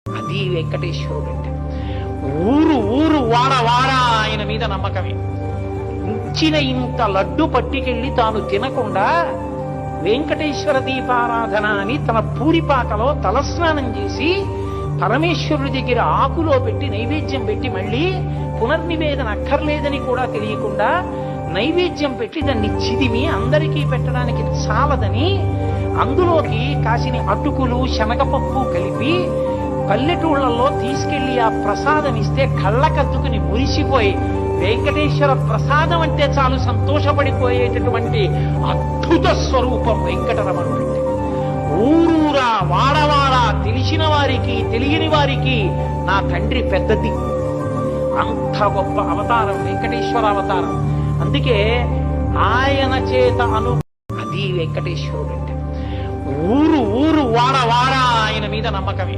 అది వెంకటేశ్వరుడు అంటే. ఊరు ఊరు వాడ వాడ ఆయన మీద నమ్మకమే. ఇచ్చిన ఇంత లడ్డు పట్టికెళ్ళి తాను తినకుండా వెంకటేశ్వర దీపారాధన అని తన పూరిపాకలో తలస్నానం చేసి పరమేశ్వరుడి దగ్గర ఆకులో పెట్టి నైవేద్యం పెట్టి మళ్ళీ పునర్నివేదన అక్కర్లేదని కూడా తెలియకుండా నైవేద్యం పెట్టి దాన్ని చిదిమి అందరికీ పెట్టడానికి చాలదని అందులోకి కాసిని అటుకులు శనగపప్పు కలిపి పల్లెటూళ్లలో తీసుకెళ్లి ఆ ప్రసాదం ఇస్తే కళ్ళకద్దుకుని మురిసిపోయి వెంకటేశ్వర ప్రసాదం అంటే చాలు సంతోషపడిపోయేటటువంటి అద్భుత స్వరూపం వెంకటరమణుడు అంటే. ఊరూరా వాడవాడ తెలిసిన వారికి తెలియని వారికి నా తండ్రి పెద్ద దిక్కు. అంత గొప్ప అవతారం వెంకటేశ్వర అవతారం. అందుకే ఆయన చేత అది వెంకటేశ్వరుడు అంటే. ఊరు ఊరు వాడ వాడ ఆయన మీద నమ్మకమే.